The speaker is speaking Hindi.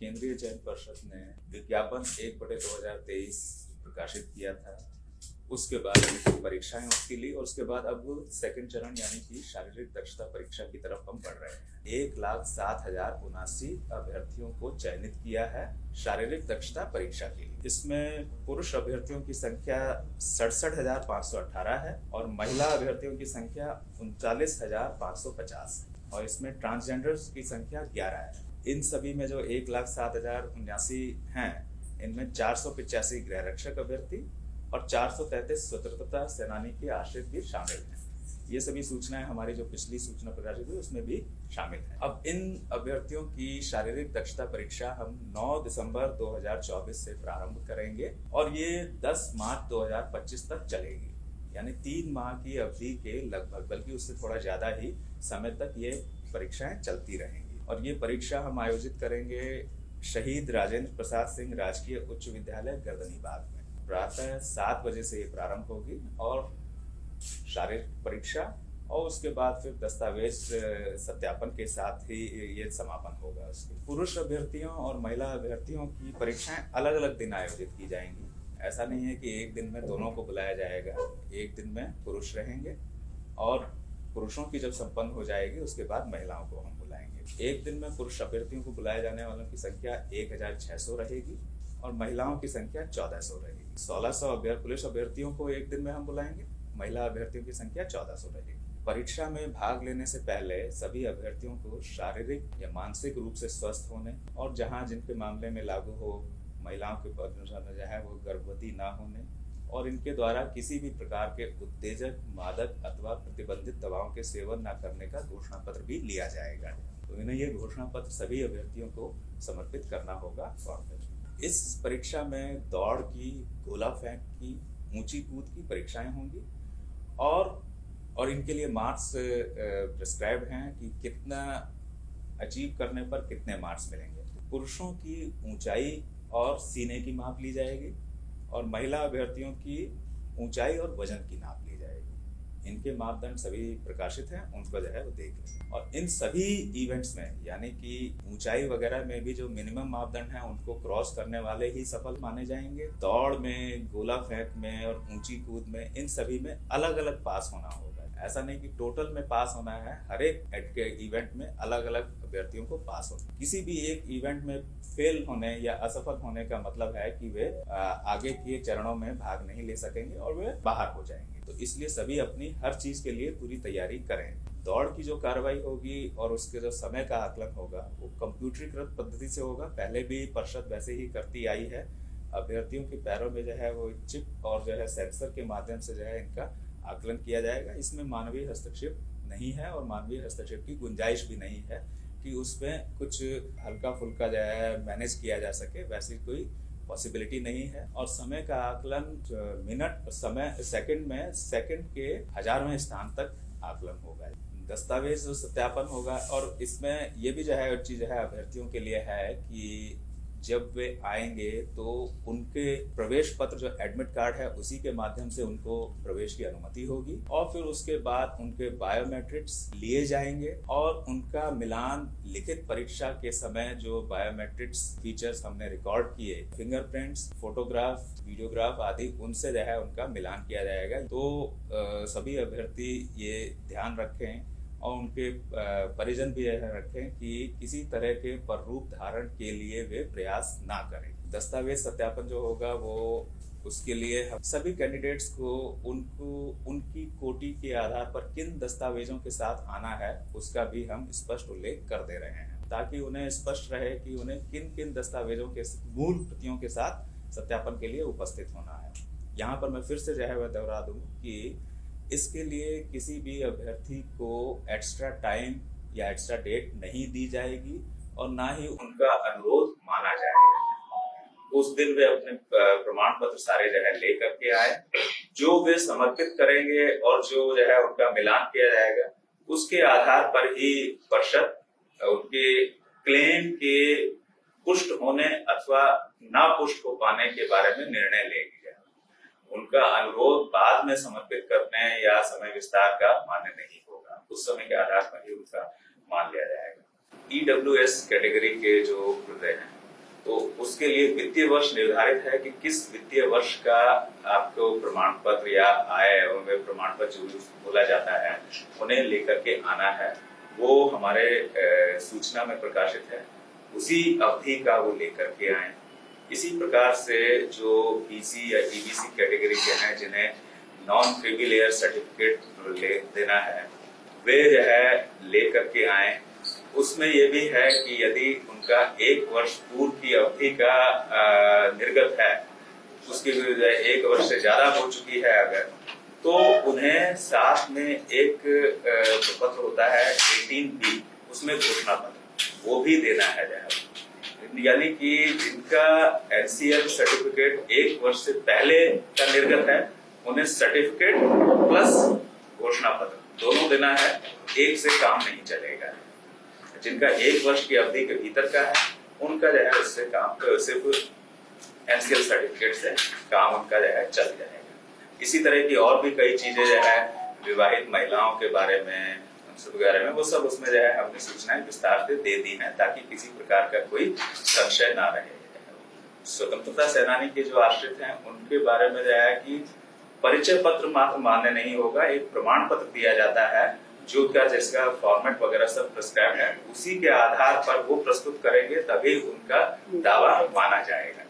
केंद्रीय चयन पर्षद ने विज्ञापन 1/2023 प्रकाशित किया था। उसके बाद परीक्षाएं उसकी ली और उसके बाद अब सेकंड चरण यानी कि शारीरिक दक्षता परीक्षा की तरफ हम बढ़ रहे हैं। 1,07,079 अभ्यर्थियों को चयनित किया है शारीरिक दक्षता परीक्षा के लिए। इसमें पुरुष अभ्यर्थियों की संख्या 67,518 है और महिला अभ्यर्थियों की संख्या 39,550 है और इसमें ट्रांसजेंडर्स की संख्या 11 है। इन सभी में जो 1,07,079 हैं, इनमें 485 गृह रक्षक अभ्यर्थी और 433 स्वतंत्रता सेनानी के आश्रित भी शामिल हैं। ये सभी सूचनाएं हमारी जो पिछली सूचना प्रकाशित हुई उसमें भी शामिल हैं। अब इन अभ्यर्थियों की शारीरिक दक्षता परीक्षा हम 9 दिसंबर 2024 से प्रारंभ करेंगे और ये 10 मार्च 2025 तक चलेगी, यानी 3 माह की अवधि के लगभग, बल्कि उससे थोड़ा ज्यादा ही समय तक ये परीक्षाएं चलती रहेंगी। और ये परीक्षा हम आयोजित करेंगे शहीद राजेंद्र प्रसाद सिंह राजकीय उच्च विद्यालय गर्दनीबाग में। प्रातः 7 बजे से ये प्रारंभ होगी और शारीरिक परीक्षा और उसके बाद फिर दस्तावेज सत्यापन के साथ ही ये समापन होगा। उसके पुरुष अभ्यर्थियों और महिला अभ्यर्थियों की परीक्षाएं अलग अलग दिन आयोजित की जाएंगी। ऐसा नहीं है कि एक दिन में दोनों को बुलाया जाएगा। एक दिन में पुरुष रहेंगे और पुरुषों की जब संपन्न हो जाएगी उसके बाद महिलाओं को हम बुलाएंगे। एक दिन में पुरुष अभ्यर्थियों को बुलाए जाने वालों की संख्या 1,600 रहेगी और महिलाओं की संख्या 1,400 रहेगी। 1,600 पुरुष अभ्यर्थियों को एक दिन में हम बुलाएंगे, महिला अभ्यर्थियों की संख्या 1,400 रहेगी। परीक्षा में भाग लेने से पहले सभी अभ्यर्थियों को शारीरिक या मानसिक रूप से स्वस्थ होने और जहां जिनके मामले में लागू हो महिलाओं के जो है वो गर्भवती ना होने और इनके द्वारा किसी भी प्रकार के उत्तेजक, मादक अथवा प्रतिबंधित दवाओं के सेवन न करने का घोषणा पत्र भी लिया जाएगा। तो इन्हें ये घोषणा पत्र सभी अभ्यर्थियों को समर्पित करना होगा फॉर्म में। इस परीक्षा में दौड़ की, गोला फेंक की, ऊंची कूद की परीक्षाएं होंगी और इनके लिए मार्क्स प्रिस्क्राइब हैं कि कितना अचीव करने पर कितने मार्क्स मिलेंगे। पुरुषों की ऊंचाई और सीने की माप ली जाएगी और महिला अभ्यर्थियों की ऊंचाई और वजन की नाप ली जाएगी। इनके मापदंड सभी प्रकाशित हैं, उनको जो है वो देख लें। और इन सभी इवेंट्स में यानी कि ऊंचाई वगैरह में भी जो मिनिमम मापदंड हैं उनको क्रॉस करने वाले ही सफल माने जाएंगे। दौड़ में, गोला फेंक में और ऊंची कूद में, इन सभी में अलग अलग पास होना होगा। ऐसा नहीं कि टोटल में पास होना है, हर एक इवेंट में अलग अलग अभ्यर्थियों को पास होना। किसी भी एक इवेंट में फेल होने या असफल होने का मतलब है कि वे आगे के चरणों में भाग नहीं ले सकेंगे और वे बाहर हो जाएंगे। तो इसलिए सभी अपनी हर चीज के लिए पूरी तैयारी करें। दौड़ की जो कार्रवाई होगी और उसके जो समय का आकलन होगा वो कंप्यूटरीकृत पद्धति से होगा। पहले भी पर्षद वैसे ही करती आई है। अभ्यर्थियों के पैरों में जो है वो चिप और जो है सेंसर के माध्यम से जो है इनका आकलन किया जाएगा। इसमें मानवीय हस्तक्षेप नहीं है और मानवीय हस्तक्षेप की गुंजाइश भी नहीं है कि उसमें कुछ हल्का फुल्का जो है मैनेज किया जा सके, वैसी कोई पॉसिबिलिटी नहीं है। और समय का आकलन मिनट, समय सेकंड में, सेकंड के 1000वें स्थान तक आकलन होगा। दस्तावेज सत्यापन होगा और इसमें ये भी जो है चीज है अभ्यर्थियों के लिए है कि जब वे आएंगे तो उनके प्रवेश पत्र जो एडमिट कार्ड है उसी के माध्यम से उनको प्रवेश की अनुमति होगी और फिर उसके बाद उनके बायोमेट्रिक्स लिए जाएंगे और उनका मिलान लिखित परीक्षा के समय जो बायोमेट्रिक्स फीचर्स हमने रिकॉर्ड किए, फिंगरप्रिंट्स, फोटोग्राफ, वीडियोग्राफ आदि, उनसे जो है उनका मिलान किया जाएगा। तो सभी अभ्यर्थी ये ध्यान रखें और उनके परिजन भी यह रखें कि किसी तरह के पररूप धारण के लिए वे प्रयास ना करें। दस्तावेज सत्यापन जो होगा वो उसके लिए हम सभी कैंडिडेट्स को उनकी कोटि के आधार पर किन दस्तावेजों के साथ आना है उसका भी हम स्पष्ट उल्लेख कर दे रहे हैं ताकि उन्हें स्पष्ट रहे कि उन्हें किन किन दस्तावेजों के मूल प्रतियों के साथ सत्यापन के लिए उपस्थित होना है। यहाँ पर मैं फिर से जो है वह दोहरा दूं कि इसके लिए किसी भी अभ्यर्थी को एक्स्ट्रा टाइम या एक्स्ट्रा डेट नहीं दी जाएगी और ना ही उनका अनुरोध माना जाएगा। उस दिन वे अपने प्रमाण पत्र सारे जो है ले करके आए, जो वे समर्पित करेंगे और जो जो है उनका मिलान किया जाएगा उसके आधार पर ही पर्षद उनके क्लेम के पुष्ट होने अथवा ना पुष्ट हो पाने के बारे में निर्णय लेगी। उनका अनुरोध बाद में समर्पित करने या समय विस्तार का मान्य नहीं होगा, उस समय के आधार पर ही उनका मान लिया जाएगा। EWS कैटेगरी के जो हृदय हैं उसके लिए वित्तीय वर्ष निर्धारित है कि किस वित्तीय वर्ष का आपको प्रमाण पत्र या आय एवं व्यय प्रमाण पत्र जो बोला जाता है उन्हें लेकर के आना है। वो हमारे सूचना में प्रकाशित है, उसी अवधि का वो लेकर के आए। इसी प्रकार से जो बीसी या ईबीसी कैटेगरी के हैं जिन्हें नॉन क्रीमी लेयर सर्टिफिकेट देना है, वे जो है लेकर के आए। उसमें ये भी है कि यदि उनका 1 वर्ष पूर्व की अवधि का निर्गत है, उसकी 1 वर्ष से ज्यादा हो चुकी है अगर, तो उन्हें साथ में एक पत्र होता है 18B, उसमें घोषणा पत्र, वो भी देना है। यानी कि जिनका एनसीएल सर्टिफिकेट 1 वर्ष से पहले का निर्गत है, उन्हें सर्टिफिकेट प्लस घोषणा पत्र दोनों देना है, एक से काम नहीं चलेगा। जिनका 1 वर्ष की अवधि के भीतर का है, उनका जो है उससे काम सिर्फ एनसीएल सर्टिफिकेट से काम उनका जो है चल जाएगा। इसी तरह की और भी कई चीजें जो है विवाहित महिलाओं के बारे में वगैरह में, वो सब उसमें जो है हमने सूचनाएं विस्तार से दे दी हैं ताकि किसी प्रकार का कोई संशय ना रहे। स्वतंत्रता सेनानी के जो आश्रित हैं उनके बारे में जो है कि परिचय पत्र मात्र मान्य नहीं होगा, एक प्रमाण पत्र दिया जाता है जो क्या जिसका फॉर्मेट वगैरह सब प्रिस्क्राइब है, उसी के आधार पर वो प्रस्तुत करेंगे तभी उनका दावा माना जाएगा।